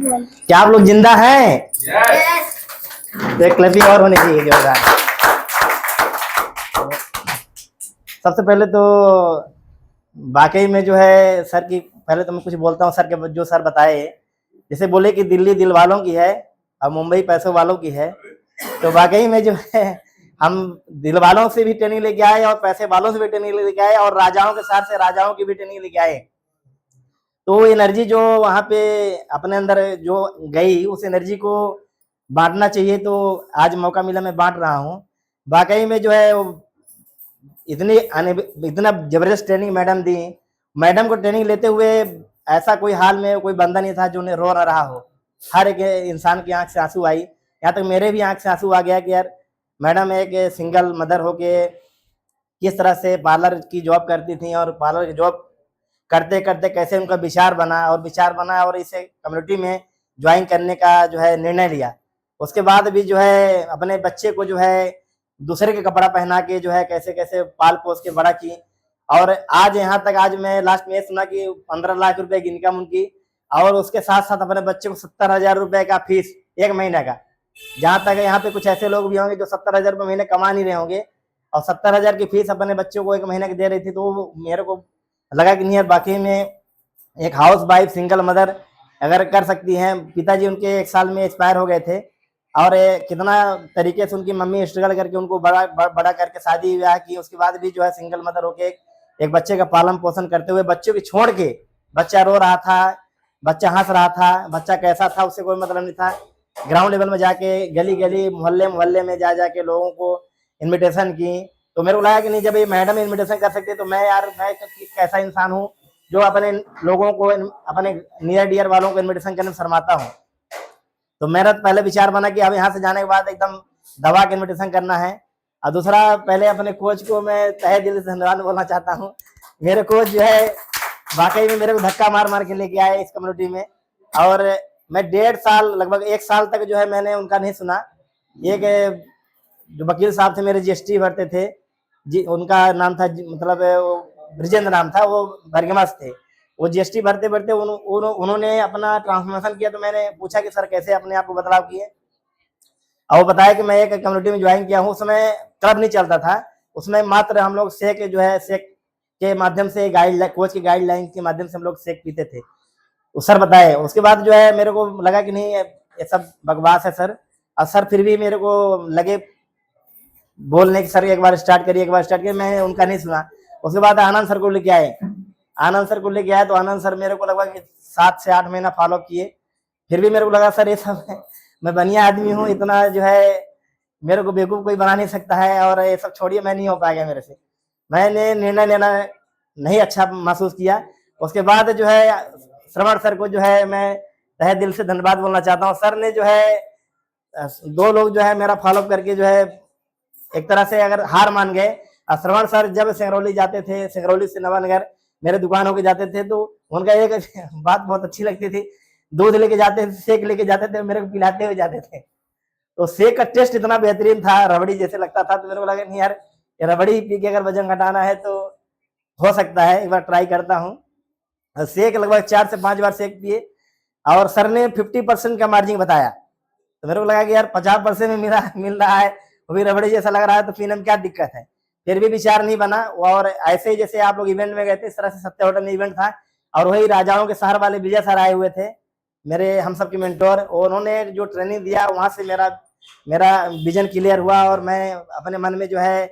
क्या आप लोग जिंदा हैं? तो एक क्लैपिंग और होनी चाहिए जोरदार। सबसे पहले तो वाकई में जो है सर की, पहले तो मैं कुछ बोलता हूँ सर के, जो सर बताए, जैसे बोले कि दिल्ली दिल वालों की है और मुंबई पैसों वालों की है, तो वाकई में जो है हम दिल वालों से भी ट्रेनिंग लेके आए और पैसे वालों से भी ट्रेनिंग लेके आए और राजाओं के साथ से राजाओं की भी ट्रेनिंग लेके आए। तो एनर्जी जो वहाँ पे अपने अंदर जो गई, उस एनर्जी को बांटना चाहिए, तो आज मौका मिला, मैं बांट रहा हूँ। वाकई में जो है इतना जबरदस्त ट्रेनिंग मैडम दी। मैडम को ट्रेनिंग लेते हुए ऐसा कोई हाल में कोई बंदा नहीं था जो उन्हें रो ना रहा हो। हर एक इंसान की आंख से आंसू आई, यहाँ तक मेरे भी आंख से आंसू आ गया कि यार मैडम एक सिंगल मदर होके किस तरह से पार्लर की जॉब करती थी और पार्लर की जॉब करते करते कैसे उनका विचार बना और इसे कम्युनिटी में ज्वाइन करने का जो है निर्णय लिया। उसके बाद भी जो है अपने बच्चे को जो है दूसरे के कपड़ा पहना के जो है कैसे कैसे पाल पोस के बड़ा की। और आज यहाँ तक, आज मैं लास्ट में सुना कि 15 लाख रुपए की इनकम उनकी, और उसके साथ साथ अपने बच्चे को 70,000 रुपए का फीस एक महीने का। जहां तक यहाँ पे कुछ ऐसे लोग भी होंगे जो 70,000 रुपये महीने कमा नहीं रहे होंगे और 70,000 की फीस अपने बच्चों को एक महीने की दे रही थी। तो मेरे को लगा कि नहीं यार, बाकी में एक हाउस वाइफ सिंगल मदर अगर कर सकती हैं। पिताजी उनके 1 साल में एक्सपायर हो गए थे और कितना तरीके से उनकी मम्मी स्ट्रगल करके उनको बड़ा करके शादी ब्याह की, उसके बाद भी जो है सिंगल मदर होके एक बच्चे का पालन पोषण करते हुए, बच्चों की छोड़ के, बच्चा रो रहा था, बच्चा हंस रहा था, बच्चा कैसा था उससे कोई मतलब नहीं था। ग्राउंड लेवल में जाके गली गली मोहल्ले में जा जाके लोगों को इन्विटेशन की। तो मेरे को लगा कि नहीं, जब ये मैडम इन्विटेशन कर सकते तो मैं यार, मैं कैसा इंसान हूँ जो अपने लोगों को, अपने नियर डियर वालों को इन्विटेशन करने में शर्माता हूँ। तो मेरा पहले विचार बना कि अब यहाँ से जाने के बाद एकदम दबा के इन्विटेशन करना है। और दूसरा, पहले अपने कोच को मैं तहे दिल से धन्यवाद बोलना चाहता हूँ। मेरे कोच जो है वाकई में मेरे को धक्का मार मार के लेके आए इस कम्युनिटी में, और मैं 1.5 साल, लगभग 1 साल तक जो है मैंने उनका नहीं सुना। एक जो वकील साहब थे मेरे, जीएसटी भरते थे जी, उनका नाम था मतलब ब्रिजेंद्र नाम था, वो बरगमास थे। वो जीएसटी भरते भरते उन्होंने अपना ट्रांसफॉर्मेशन किया। तो मैंने पूछा कि सर कैसे अपने आप को बदलाव किए, और वो बताया कि मैं एक कम्युनिटी में ज्वाइन किया हूँ। उस समय क्लब नहीं चलता था, उसमें मात्र हम लोग शेक जो है, शेक के माध्यम से, कोच की गाइडलाइन के माध्यम से हम लोग शेक पीते थे, उस सर बताए। उसके बाद जो है मेरे को लगा कि नहीं, ये सब बकवास है सर। और सर फिर भी मेरे को लगे बोलने की, सर एक बार स्टार्ट करिए, मैं उनका नहीं सुना। उसके बाद आनंद सर को लेके आए, तो आनंद सर मेरे को लगभग 7 से 8 महीना फॉलो किए। फिर भी मेरे को लगा सर ये सब मैं बढ़िया आदमी हूँ, इतना जो है मेरे को बेवकूफ कोई बना नहीं सकता है, और ये सब छोड़िए, मैं नहीं हो पाएगा मेरे से। मैंने निर्णय लेना नहीं अच्छा महसूस किया। उसके बाद जो है श्रवण सर को जो है मैं तहे दिल से धन्यवाद बोलना चाहता हूँ। सर ने जो है 2 लोग जो है मेरा फॉलोअप करके जो है एक तरह से अगर हार मान गए। श्रवण सर जब सिंगरौली जाते थे, सिंगरौली से नवानगर मेरे दुकान होके जाते थे, तो उनका एक बात बहुत अच्छी लगती थी, दूध लेके जाते थे, शेक लेके जाते थे, मेरे को पिलाते हुए जाते थे। तो शेक का टेस्ट इतना बेहतरीन था, रबड़ी जैसे लगता था। तो मेरे को लगा नहीं यार, रबड़ी पी के अगर वजन घटाना है तो हो सकता है, एक बार ट्राई करता हूँ। शेक लगभग 4 से 5 बार शेक पिए, और सर ने 50% का मार्जिन बताया। तो मेरे को लगा कि यार 50% में मेरा मिल रहा है, वो भी रबड़ी जैसा लग रहा है, तो पीने में क्या दिक्कत है। फिर भी विचार नहीं बना। और ऐसे ही जैसे आप लोग इवेंट में गए थे, इस तरह से सत्य होटल में इवेंट था, और वही राजाओं के शहर वाले विजय सर आए हुए थे, मेरे हम सबके मेंटोर। और उन्होंने जो ट्रेनिंग दिया, वहां से मेरा विजन क्लियर हुआ, और मैं अपने मन में जो है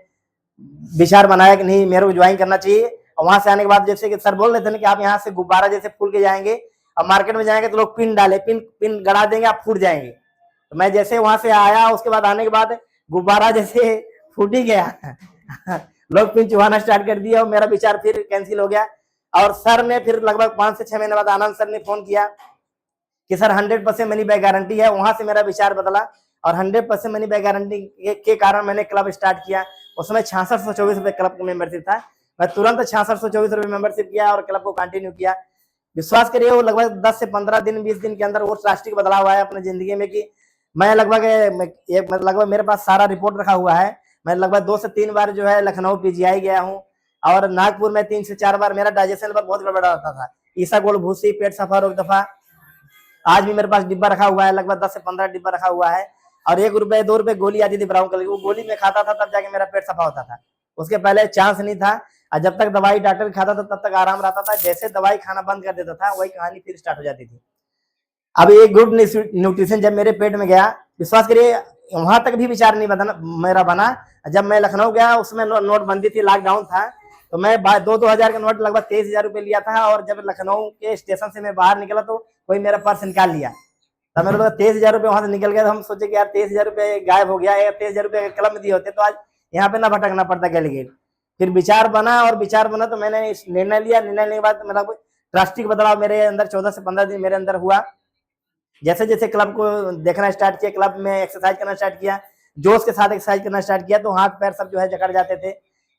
विचार बनाया कि नहीं, मेरे को ज्वाइन करना चाहिए। और वहां से आने के बाद, जैसे कि सर बोल रहे थे ना कि आप यहाँ से गुब्बारा जैसे फूल के जाएंगे, अब मार्केट में जाएंगे तो लोग पिन गड़ा देंगे, आप फूट जाएंगे। तो मैं जैसे वहां से आया, उसके बाद आने के बाद गुब्बारा जैसे फूट ही गया लोग पिन चुहाना स्टार्ट कर दिया, और मेरा विचार फिर कैंसिल हो गया। और सर ने फिर लगभग 5 से 6 महीने बाद आनंद सर ने फोन किया कि सर 100% मनी बैक गारंटी है। वहां से मेरा विचार बदला, और 100% मनी बैक गारंटी के कारण मैंने क्लब स्टार्ट किया। उस समय 6624 रुपये क्लब का मेंबरशिप था। मैं तुरंत 6624 रुपये मेंबरशिप किया और क्लब को कंटिन्यू किया। विश्वास करिए, वो लगभग 10 से 15 दिन 20 दिन के अंदर वो ड्रास्टिक बदलाव आया अपने जिंदगी में, कि मैं लगभग मेरे पास सारा रिपोर्ट रखा हुआ है। मैं लगभग 2 से 3 बार जो है लखनऊ पीजीआई गया हूँ, और नागपुर में 3 से 4 बार। मेरा डाइजेशन लेवल बहुत गड़बड़ा होता था, ईसा गोल भूसी, पेट सफा, रोक दफा, आज भी मेरे पास डिब्बा रखा हुआ है, लगभग 10 से 15 डिब्बा रखा हुआ है। और 1 रुपए 2 रुपए गोली आती थी ब्राउन कलर की, वो गोली में खाता था तब जाके मेरा पेट सफा होता था, उसके पहले चांस नहीं था। और जब तक दवाई डॉक्टर खाता था तब तक आराम रहता था, जैसे दवाई खाना बंद कर देता था वही कहानी फिर स्टार्ट हो जाती थी। अब ये गुड न्यूट्रिशन जब मेरे पेट में गया, विश्वास करिए वहां तक भी विचार नहीं बना मेरा बना। जब मैं लखनऊ गया उसमें नोटबंदी थी, लॉकडाउन था, तो मैं 2-2 हजार का नोट लगभग 23,000 रुपए लिया था। और जब लखनऊ के स्टेशन से मैं बाहर निकला तो कोई मेरा पर्स निकाल लिया, तब मेरे लोग 23,000 रुपए वहां से निकल गया। तो हम सोचे कि यार 23,000 रुपए गायब हो गया है, 23,000 रुपए क्लब में दिए होते तो आज यहाँ पे ना भटकना पड़ता गली। फिर विचार बना, और विचार बना तो मैंने निर्णय लिया। निर्णय लेने के बाद मेरा ड्रास्टिक बदलाव मेरे अंदर 14 से 15 दिन मेरे अंदर हुआ। जैसे जैसे क्लब को देखना स्टार्ट किया, क्लब में एक्सरसाइज करना स्टार्ट किया, जोश के साथ एक्सरसाइज करना स्टार्ट किया, तो हाथ पैर सब जो है जकड़ जाते थे।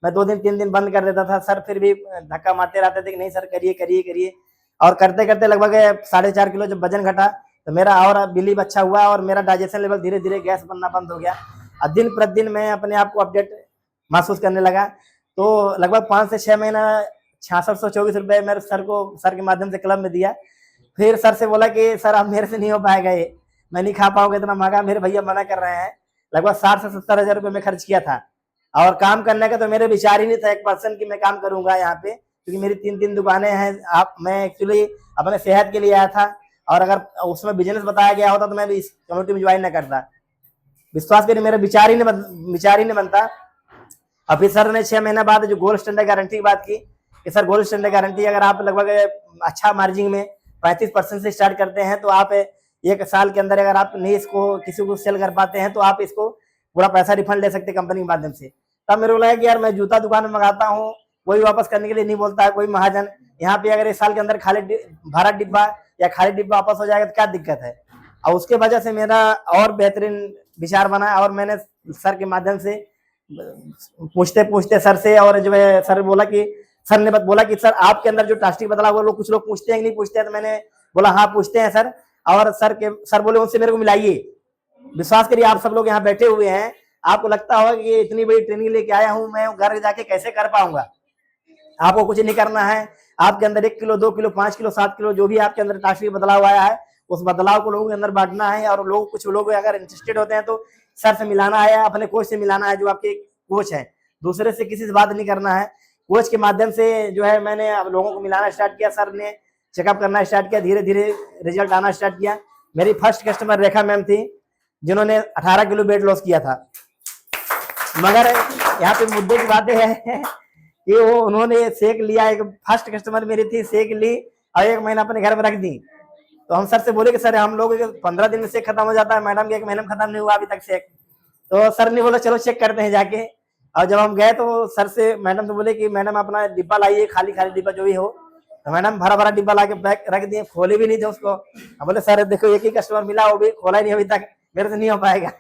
मैं 2 दिन 3 दिन बंद कर देता था, सर फिर भी धक्का मारते रहते थे कि नहीं सर करिए करिए करिए। और करते करते लगभग 4.5 किलो जब वजन घटा तो मेरा और बिलीव अच्छा हुआ, और मेरा डाइजेशन लेवल धीरे धीरे गैस बनना बंद हो गया। और दिन प्रतिदिन मैं अपने आप को अपडेट महसूस करने लगा। तो लगभग 5 से 6 महीना 6624 रुपए मेरे सर के माध्यम से क्लब में दिया। फिर सर से बोला कि सर अब मेरे से नहीं हो पाएगा, ये मैं नहीं खा पाऊंगा इतना महंगा, मेरे भैया मना कर रहे हैं। लगभग 60 से 70 हजार रुपए में खर्च किया था। और काम करने का तो मेरे विचार ही नहीं था 1% की मैं काम करूंगा यहाँ पे, क्योंकि मेरी 3 दुकानें हैं। मैं एक्चुअली अपने सेहत के लिए आया था, और अगर उसमें बिजनेस बताया गया होता तो मैं भी इस कम्युनिटी में ज्वाइन न करता। विश्वास करिए मेरा विचार ही नहीं बनता। अभी सर ने 6 महीने बाद जो गोल्ड स्टैंडर्ड गारंटी की बात की कि सर गोल्ड स्टैंडर्ड गारंटी अगर आप लगभग अच्छा मार्जिन में 35% से स्टार्ट करते हैं तो आप 1 साल के अंदर अगर आप नहीं इसको किसी को सेल कर पाते हैं तो आप इसको पूरा पैसा रिफंड ले सकते हैं कंपनी के माध्यम से। तब मेरे को लगा कि यार मैं जूता दुकान में मंगाता हूँ, कोई वापस करने के लिए नहीं बोलता है, कोई महाजन। यहाँ पे अगर 1 साल के अंदर खाली भरा डिब्बा या खाली डिब्बा वापस हो जाएगा तो क्या दिक्कत है। और उसके वजह से मेरा और बेहतरीन विचार बना, और मैंने सर के माध्यम से पूछते पूछते सर से, और जो है सर ने बोला कि सर आपके अंदर जो ड्रास्टिक बदलाव हुआ, लोग कुछ लोग पूछते हैं कि नहीं पूछते हैं, तो मैंने बोला हाँ पूछते हैं सर। और सर बोले उनसे मेरे को मिलाइए। विश्वास करिए आप सब लोग यहाँ बैठे हुए हैं, आपको लगता होगा कि इतनी बड़ी ट्रेनिंग लेके आया हूँ, मैं घर जाके कैसे कर पाऊंगा। आपको कुछ नहीं करना है, आपके अंदर 1 किलो 2 किलो 5 किलो 7 किलो जो भी आपके अंदर ड्रास्टिक बदलाव आया है, उस बदलाव को लोगों के अंदर बांटना है। और कुछ लोग अगर इंटरेस्टेड होते हैं तो सर से मिलाना है, अपने कोच से मिलाना है, जो आपके कोच है, दूसरे से किसी से बात नहीं करना है। कोच के माध्यम से जो है मैंने लोगों को मिलाना स्टार्ट किया, सर ने चेकअप करना स्टार्ट किया, धीरे धीरे रिजल्ट आना स्टार्ट किया। मेरी फर्स्ट कस्टमर रेखा मैम थी, जिन्होंने 18 किलो वेट लॉस किया था। मगर यहाँ पे मुद्दे की बातें है कि उन्होंने सेक लिया, एक फर्स्ट कस्टमर मेरी थी, सेक ली और 1 महीना अपने घर में रख दी। तो हम सर से बोले कि सर हम लोग 15 दिन में सेक खत्म हो जाता है, मैडम के 1 महीने में खत्म नहीं हुआ अभी तक सेक। तो सर ने बोला चलो चेक करते हैं जाके। और जब हम गए तो सर से मैडम से बोले कि मैडम अपना डिब्बा लाइए, खाली खाली डिब्बा जो भी हो। तो मैडम भरा भरा डिब्बा ला के बैग रख दिए, खोले भी नहीं थे उसको। हम बोले सर देखो 1 ही कस्टमर मिला, वो भी खोला ही नहीं अभी तक, मेरे से नहीं हो पाएगा।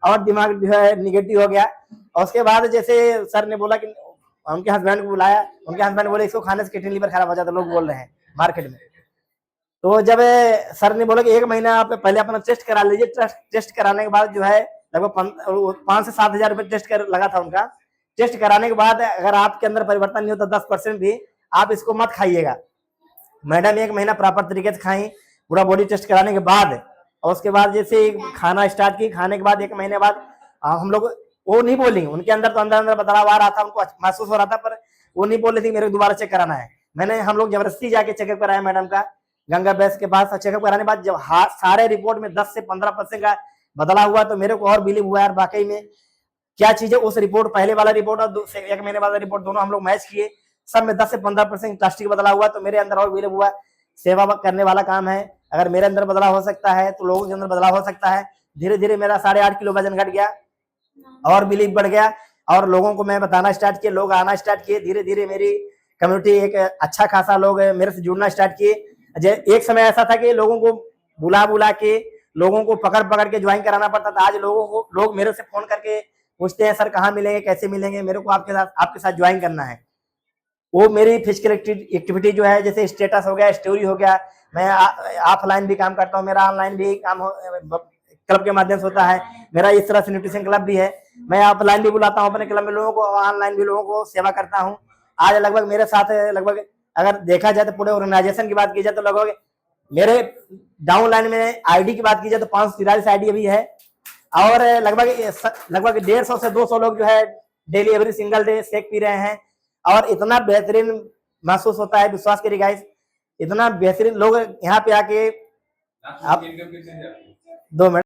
और दिमाग जो है निगेटिव हो गया। और उसके बाद जैसे सर ने बोला कि उनके हस्बैंड को बुलाया, उनके हस्बैंड बोले इसको खाने से किडनी लीवर खराब हो जाता, लोग बोल रहे हैं मार्केट में। तो जब सर ने बोला कि 1 महीना आप पहले अपना टेस्ट करा लीजिए, टेस्ट कराने के बाद जो है लगभग 5 से 7 हजार रुपये टेस्ट कर लगा था उनका। टेस्ट कराने के बाद अगर आपके अंदर परिवर्तन नहीं होता 10% भी, आप इसको मत खाइएगा। मैडम 1 महीना प्रॉपर तरीके से खाई, पूरा बॉडी टेस्ट कराने के बाद। और उसके बाद जैसे खाना स्टार्ट की, खाने के बाद 1 महीने बाद हम लोग, वो नहीं बोली, उनके अंदर तो अंदर बदलाव आ रहा था, उनको महसूस हो रहा था, पर वो नहीं बोल रही थी मेरे को दोबारा चेक कराना है। हम लोग जबरदस्ती जाके चेकअप कराया मैडम का गंगा बैस के पास। चेकअप कराने के बाद जब सारे रिपोर्ट में 10 से 15% का बदलाव हुआ तो मेरे को और बिलीव हुआ यार वाकई में क्या चीज है। उस रिपोर्ट, पहले वाला रिपोर्ट और 1 महीने बाद रिपोर्ट, दोनों हम लोग मैच किए, सब में 10 से 15% प्लास्टिक बदलाव हुआ। तो मेरे अंदर और बिलीव हुआ, सेवा करने वाला काम है, अगर मेरे अंदर बदलाव हो सकता है तो लोगों के अंदर बदलाव हो सकता है। धीरे धीरे मेरा 8.5 किलो वजन घट गया और बिलीव बढ़ गया, और लोगों को मैं बताना स्टार्ट किया, लोग आना स्टार्ट किए। धीरे धीरे मेरी कम्युनिटी एक अच्छा खासा लोग मेरे से जुड़ना स्टार्ट किए। एक समय ऐसा था कि लोगों को बुला बुला के, लोगों को पकड़ पकड़ के ज्वाइन कराना पड़ता था। आज लोग मेरे से फोन करके पूछते हैं सर कहाँ मिलेंगे, कैसे मिलेंगे, मेरे को आपके साथ ज्वाइन करना है। वो मेरी फिजिकल एक्टिविटी जो है, जैसे स्टेटस हो गया, स्टोरी हो गया, मैं ऑफलाइन भी काम करता हूँ, मेरा ऑनलाइन भी काम क्लब के माध्यम से होता है। मेरा इस तरह से न्यूट्रिशन क्लब भी है, मैं ऑफलाइन भी बुलाता हूँ अपने क्लब में लोगों को, ऑनलाइन भी लोगों को सेवा करता हूँ। आज लगभग मेरे साथ लगभग अगर देखा जाए तो पूरे ऑर्गेनाइजेशन की बात की जाए तो लगभग मेरे डाउन लाइन में आईडी की बात की जाए तो 543 आईडी अभी है, और लगभग 150 से 200 लोग जो है daily every single day shake P रहे हैं, और इतना बेहतरीन महसूस होता है, विश्वास करिए गाइस, इतना बेहतरीन लोग यहाँ पे आके आप 2 मिनट